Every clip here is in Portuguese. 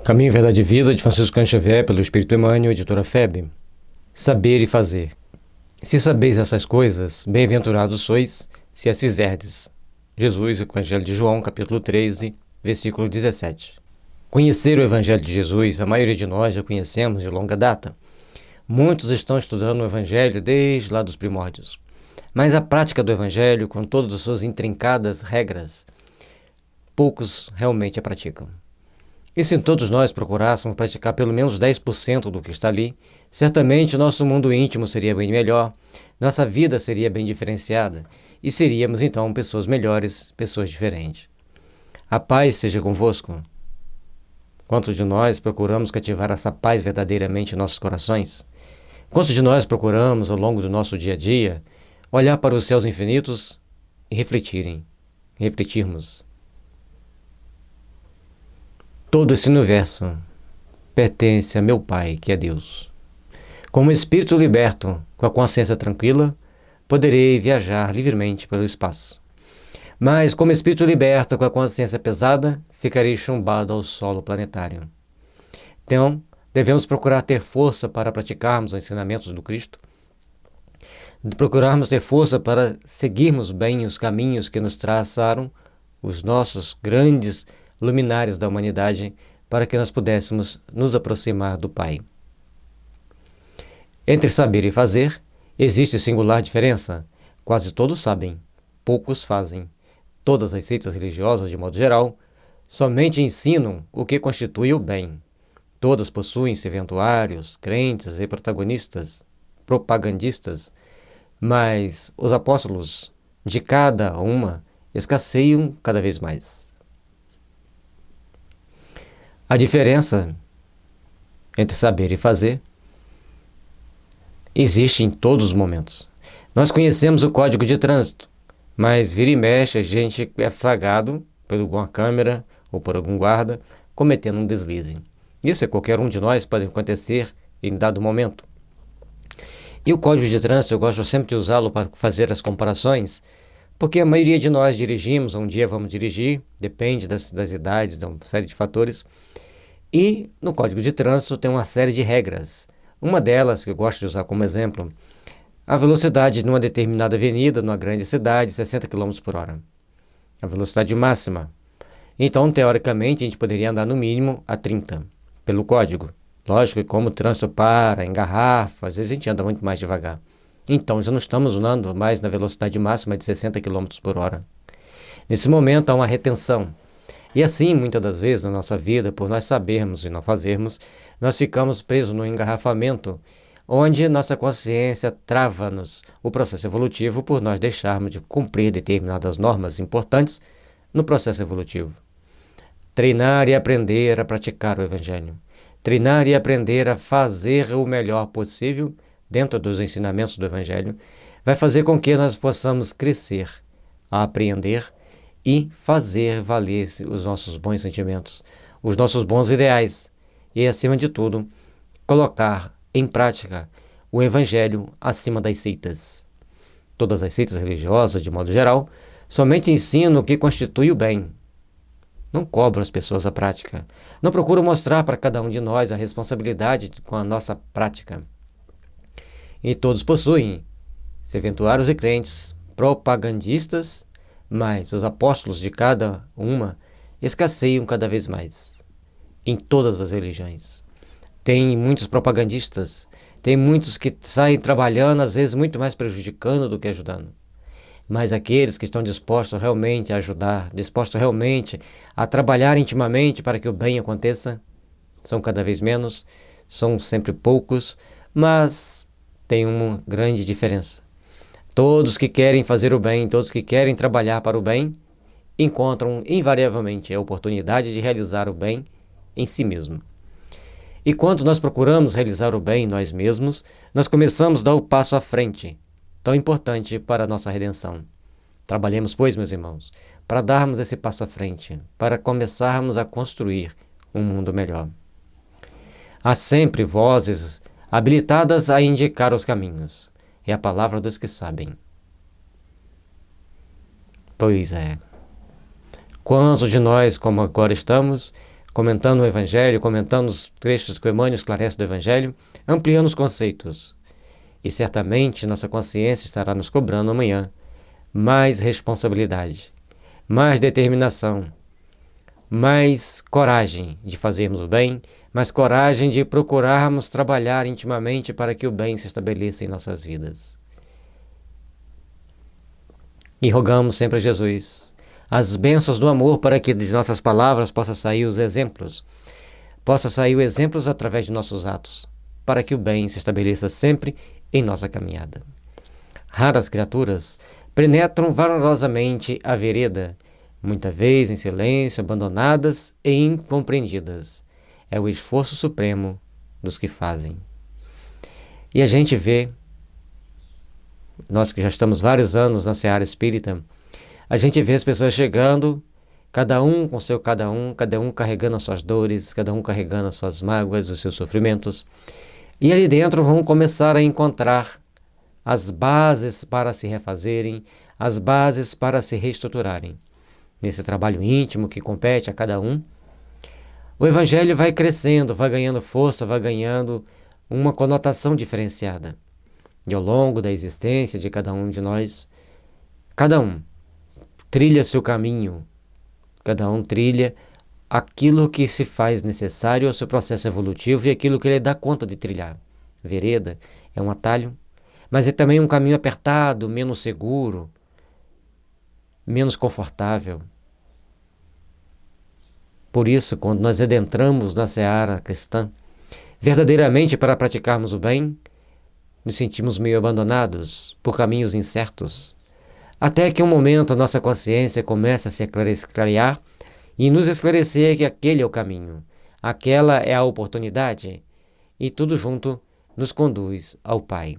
Caminho, Verdade e Vida, de Francisco Cândido Xavier, pelo Espírito Emmanuel, editora FEB. Saber e fazer. Se sabeis essas coisas, bem-aventurados sois, se as fizerdes. Jesus, Evangelho de João, capítulo 13, versículo 17. Conhecer o Evangelho de Jesus, a maioria de nós já conhecemos de longa data. Muitos estão estudando o Evangelho desde lá dos primórdios. Mas a prática do Evangelho, com todas as suas intrincadas regras, poucos realmente a praticam. E se todos nós procurássemos praticar pelo menos 10% do que está ali, certamente nosso mundo íntimo seria bem melhor, nossa vida seria bem diferenciada e seríamos então pessoas melhores, pessoas diferentes. A paz seja convosco. Quantos de nós procuramos cativar essa paz verdadeiramente em nossos corações? Quantos de nós procuramos, ao longo do nosso dia a dia, olhar para os céus infinitos e refletirmos? Todo esse universo pertence a meu Pai, que é Deus. Como espírito liberto, com a consciência tranquila, poderei viajar livremente pelo espaço. Mas, como espírito liberto, com a consciência pesada, ficarei chumbado ao solo planetário. Então, devemos procurar ter força para praticarmos os ensinamentos do Cristo, procurarmos ter força para seguirmos bem os caminhos que nos traçaram os nossos grandes luminares da humanidade, para que nós pudéssemos nos aproximar do Pai. Entre saber e fazer, existe singular diferença. Quase todos sabem, poucos fazem. Todas as seitas religiosas, de modo geral, somente ensinam o que constitui o bem. Todas possuem serventuários, crentes e protagonistas, propagandistas, mas os apóstolos de cada uma escasseiam cada vez mais. A diferença entre saber e fazer existe em todos os momentos. Nós conhecemos o Código de Trânsito, mas vira e mexe a gente é flagrado por alguma câmera ou por algum guarda cometendo um deslize. Isso é qualquer um de nós pode acontecer em dado momento. E o Código de Trânsito eu gosto sempre de usá-lo para fazer as comparações, porque a maioria de nós dirigimos, um dia vamos dirigir, depende das idades, de uma série de fatores. E no Código de Trânsito tem uma série de regras. Uma delas, que eu gosto de usar como exemplo, a velocidade numa determinada avenida, numa grande cidade, 60 km por hora. A velocidade máxima. Então, teoricamente, a gente poderia andar no mínimo a 30, pelo código. Lógico que como o trânsito para, engarrafa, às vezes a gente anda muito mais devagar. Então, já não estamos andando mais na velocidade máxima de 60 km por hora. Nesse momento, há uma retenção. E assim, muitas das vezes na nossa vida, por nós sabermos e não fazermos, nós ficamos presos no engarrafamento, onde nossa consciência trava-nos o processo evolutivo por nós deixarmos de cumprir determinadas normas importantes no processo evolutivo. Treinar e aprender a praticar o Evangelho. Treinar e aprender a fazer o melhor possível dentro dos ensinamentos do Evangelho vai fazer com que nós possamos crescer, a apreender e fazer valer os nossos bons sentimentos, os nossos bons ideais e, acima de tudo, colocar em prática o Evangelho acima das seitas. Todas as seitas religiosas, de modo geral, somente ensinam o que constitui o bem. Não cobram as pessoas a prática. Não procuram mostrar para cada um de nós a responsabilidade com a nossa prática. E todos possuem serventuários e crentes, propagandistas, mas os apóstolos de cada uma escasseiam cada vez mais. Em todas as religiões. Tem muitos propagandistas, tem muitos que saem trabalhando, às vezes muito mais prejudicando do que ajudando. Mas aqueles que estão dispostos realmente a ajudar, dispostos realmente a trabalhar intimamente para que o bem aconteça, são cada vez menos, são sempre poucos, mas tem uma grande diferença. Todos que querem fazer o bem, todos que querem trabalhar para o bem, encontram invariavelmente a oportunidade de realizar o bem em si mesmo. E quando nós procuramos realizar o bem em nós mesmos, nós começamos a dar o passo à frente, tão importante para a nossa redenção. Trabalhemos, pois, meus irmãos, para darmos esse passo à frente, para começarmos a construir um mundo melhor. Há sempre vozes habilitadas a indicar os caminhos. É a palavra dos que sabem. Pois é. Quantos de nós, como agora estamos, comentando o Evangelho, comentando os trechos que o Emmanuel esclarece do Evangelho, ampliando os conceitos. E certamente nossa consciência estará nos cobrando amanhã mais responsabilidade, mais determinação, mais coragem de fazermos o bem, mais coragem de procurarmos trabalhar intimamente para que o bem se estabeleça em nossas vidas. E rogamos sempre a Jesus as bênçãos do amor para que de nossas palavras possa sair os exemplos, através de nossos atos, para que o bem se estabeleça sempre em nossa caminhada. Raras criaturas penetram valorosamente a vereda, muita vez em silêncio, abandonadas e incompreendidas. É o esforço supremo dos que fazem. E a gente vê, nós que já estamos vários anos na seara espírita, a gente vê as pessoas chegando, cada um com seu cada um carregando as suas dores, cada um carregando as suas mágoas, os seus sofrimentos. E ali dentro vão começar a encontrar as bases para se refazerem, as bases para se reestruturarem. Nesse trabalho íntimo que compete a cada um, o Evangelho vai crescendo, vai ganhando força, vai ganhando uma conotação diferenciada. E ao longo da existência de cada um de nós, cada um trilha seu caminho, cada um trilha aquilo que se faz necessário ao seu processo evolutivo e aquilo que ele dá conta de trilhar. Vereda é um atalho, mas é também um caminho apertado, menos seguro, menos confortável. Por isso, quando nós adentramos na seara cristã, verdadeiramente para praticarmos o bem, nos sentimos meio abandonados por caminhos incertos, até que um momento nossa consciência começa a se clarear e nos esclarecer que aquele é o caminho, aquela é a oportunidade, e tudo junto nos conduz ao Pai.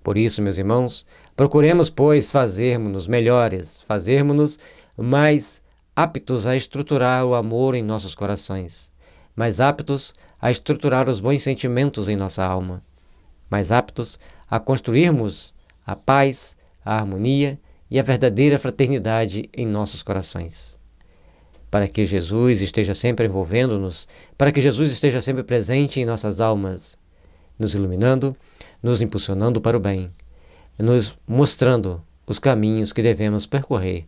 Por isso, meus irmãos, procuremos, pois, fazermos-nos melhores, fazermos-nos mais aptos a estruturar o amor em nossos corações, mais aptos a estruturar os bons sentimentos em nossa alma, mais aptos a construirmos a paz, a harmonia e a verdadeira fraternidade em nossos corações. Para que Jesus esteja sempre envolvendo-nos, para que Jesus esteja sempre presente em nossas almas, nos iluminando, nos impulsionando para o bem, nos mostrando os caminhos que devemos percorrer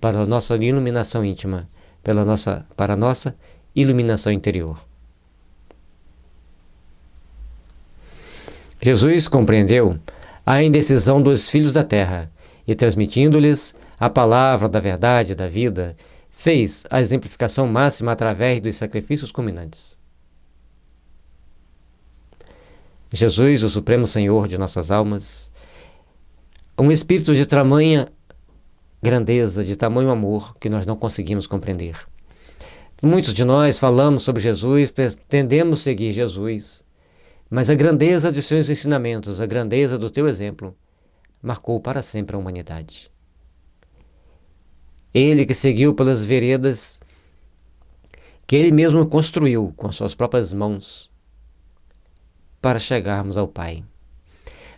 para a nossa iluminação íntima, para a nossa iluminação interior. Jesus compreendeu a indecisão dos filhos da terra e, transmitindo-lhes a palavra da verdade e da vida, fez a exemplificação máxima através dos sacrifícios culminantes. Jesus, o Supremo Senhor de nossas almas, um espírito de tamanha grandeza, de tamanho amor que nós não conseguimos compreender. Muitos de nós falamos sobre Jesus, pretendemos seguir Jesus, mas a grandeza de seus ensinamentos, a grandeza do teu exemplo, marcou para sempre a humanidade. Ele que seguiu pelas veredas que ele mesmo construiu com as suas próprias mãos para chegarmos ao Pai.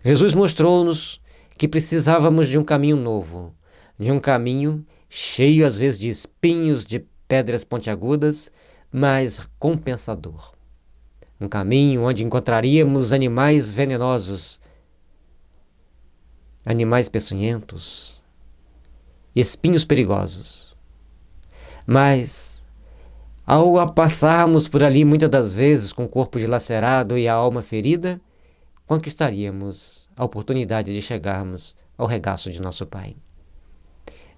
Jesus mostrou-nos que precisávamos de um caminho novo, de um caminho cheio às vezes de espinhos, de pedras pontiagudas, mas compensador. Um caminho onde encontraríamos animais venenosos, animais peçonhentos, espinhos perigosos. Mas, ao passarmos por ali muitas das vezes com o corpo dilacerado e a alma ferida, conquistaríamos a oportunidade de chegarmos ao regaço de nosso Pai.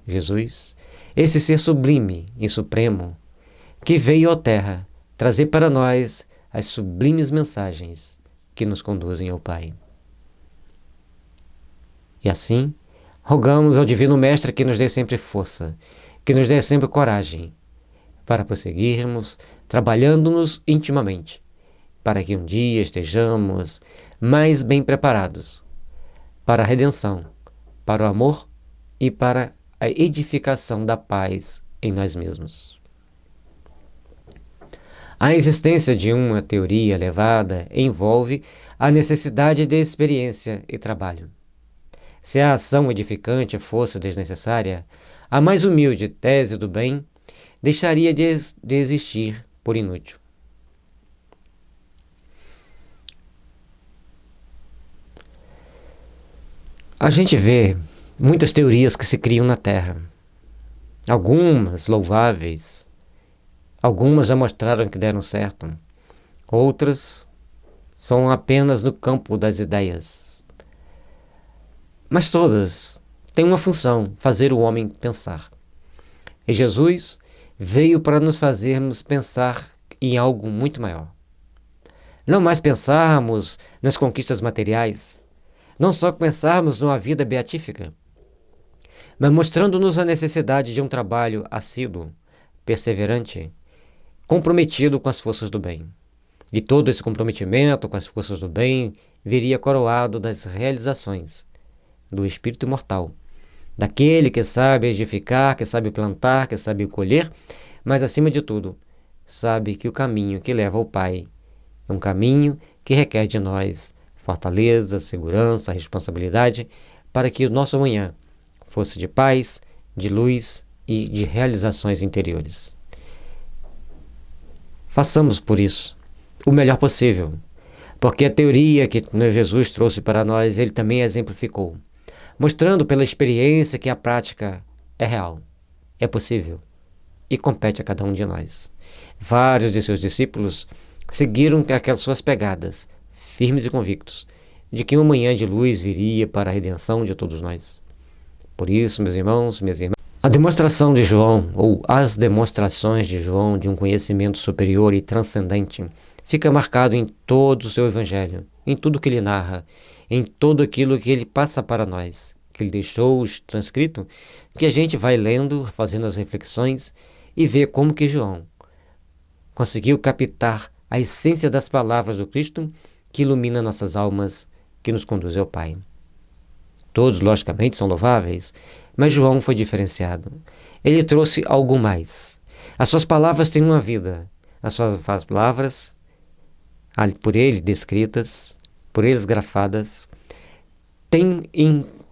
Jesus, esse ser sublime e supremo, que veio à Terra trazer para nós as sublimes mensagens que nos conduzem ao Pai. E assim, rogamos ao Divino Mestre que nos dê sempre força, que nos dê sempre coragem, para prosseguirmos trabalhando-nos intimamente, para que um dia estejamos mais bem preparados para a redenção, para o amor e para a edificação da paz em nós mesmos. A existência de uma teoria elevada envolve a necessidade de experiência e trabalho. Se a ação edificante fosse desnecessária, a mais humilde tese do bem deixaria de existir por inútil. A gente vê muitas teorias que se criam na Terra. Algumas louváveis, algumas já mostraram que deram certo, outras são apenas no campo das ideias. Mas todas têm uma função: fazer o homem pensar. E Jesus veio para nos fazermos pensar em algo muito maior. Não mais pensarmos nas conquistas materiais, não só pensarmos numa vida beatífica, mas mostrando-nos a necessidade de um trabalho assíduo, perseverante, comprometido com as forças do bem. E todo esse comprometimento com as forças do bem viria coroado das realizações do espírito imortal, daquele que sabe edificar, que sabe plantar, que sabe colher, mas acima de tudo, sabe que o caminho que leva ao Pai é um caminho que requer de nós fortaleza, segurança, responsabilidade, para que o nosso amanhã fosse de paz, de luz e de realizações interiores. Façamos por isso o melhor possível, porque a teoria que Jesus trouxe para nós, ele também exemplificou, mostrando pela experiência que a prática é real, é possível e compete a cada um de nós. Vários de seus discípulos seguiram aquelas suas pegadas, firmes e convictos, de que uma manhã de luz viria para a redenção de todos nós. Por isso, meus irmãos, minhas irmãs, a demonstração de João, ou as demonstrações de João de um conhecimento superior e transcendente, fica marcado em todo o seu evangelho, em tudo que ele narra, em tudo aquilo que ele passa para nós, que ele deixou transcrito, que a gente vai lendo, fazendo as reflexões e vê como que João conseguiu captar a essência das palavras do Cristo que ilumina nossas almas, que nos conduz ao Pai. Todos, logicamente, são louváveis, mas João foi diferenciado. Ele trouxe algo mais. As suas palavras têm uma vida. As suas palavras, por ele descritas, por eles grafadas, têm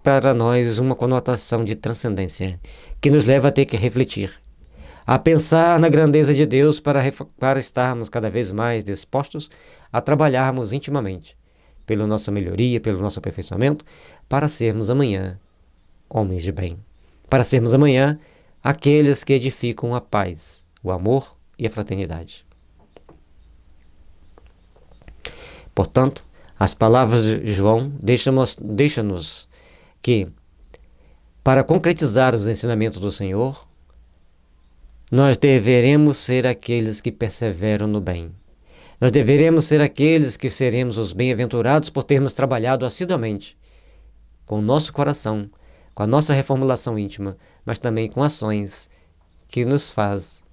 para nós uma conotação de transcendência, que nos leva a ter que refletir, a pensar na grandeza de Deus para estarmos cada vez mais dispostos a trabalharmos intimamente pela nossa melhoria, pelo nosso aperfeiçoamento, para sermos amanhã homens de bem, para sermos amanhã aqueles que edificam a paz, o amor e a fraternidade. Portanto, as palavras de João deixam-nos que, para concretizar os ensinamentos do Senhor, nós deveremos ser aqueles que perseveram no bem. Nós deveremos ser aqueles que seremos os bem-aventurados por termos trabalhado assiduamente com o nosso coração, com a nossa reformulação íntima, mas também com ações que nos faz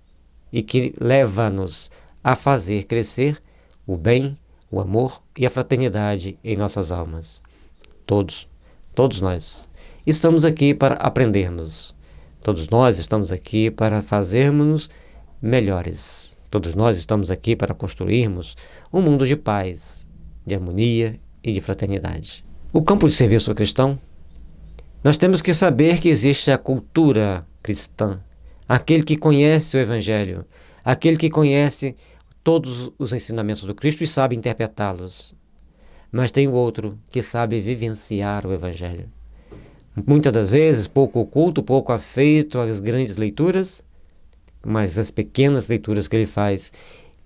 e que leva-nos a fazer crescer o bem, o amor e a fraternidade em nossas almas. Todos nós estamos aqui para aprendermos. Todos nós estamos aqui para fazermos melhores. Todos nós estamos aqui para construirmos um mundo de paz, de harmonia e de fraternidade. O campo de serviço cristão, nós temos que saber que existe a cultura cristã, aquele que conhece o Evangelho, aquele que conhece todos os ensinamentos do Cristo e sabe interpretá-los. Mas tem o outro que sabe vivenciar o Evangelho. Muitas das vezes, pouco oculto, pouco afeito às grandes leituras, mas as pequenas leituras que ele faz,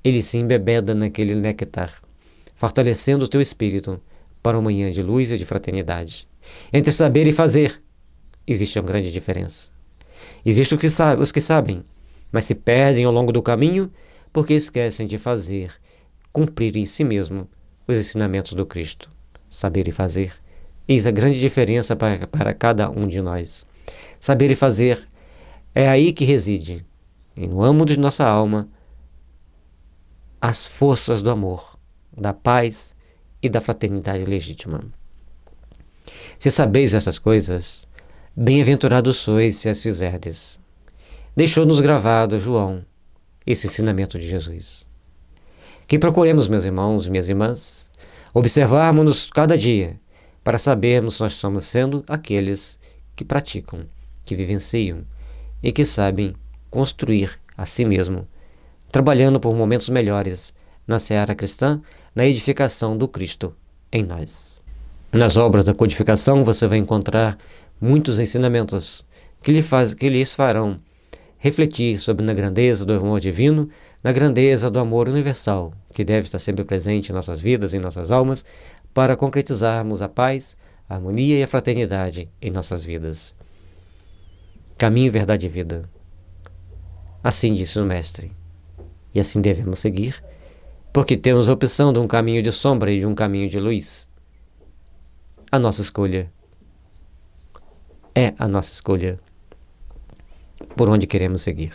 ele se embebeda naquele néctar, fortalecendo o teu espírito para uma manhã de luz e de fraternidade. Entre saber e fazer, existe uma grande diferença. Existem os que sabem, mas se perdem ao longo do caminho porque esquecem de fazer, cumprir em si mesmo os ensinamentos do Cristo. Saber e fazer, eis a grande diferença para cada um de nós. Saber e fazer é aí que reside, e no âmago de nossa alma, as forças do amor, da paz e da fraternidade legítima. Se sabeis essas coisas, bem-aventurados sois se as fizerdes. Deixou-nos gravado, João, esse ensinamento de Jesus. Que procuremos, meus irmãos e minhas irmãs, observarmos-nos cada dia, para sabermos se nós somos sendo aqueles que praticam, que vivenciam e que sabem construir a si mesmo, trabalhando por momentos melhores na seara cristã, na edificação do Cristo em nós. Nas obras da codificação você vai encontrar muitos ensinamentos que lhes farão refletir sobre a grandeza do amor divino, na grandeza do amor universal, que deve estar sempre presente em nossas vidas, em nossas almas, para concretizarmos a paz, a harmonia e a fraternidade em nossas vidas. Caminho, verdade e vida. Assim disse o Mestre. E assim devemos seguir, porque temos a opção de um caminho de sombra e de um caminho de luz. A nossa escolha é a nossa escolha por onde queremos seguir.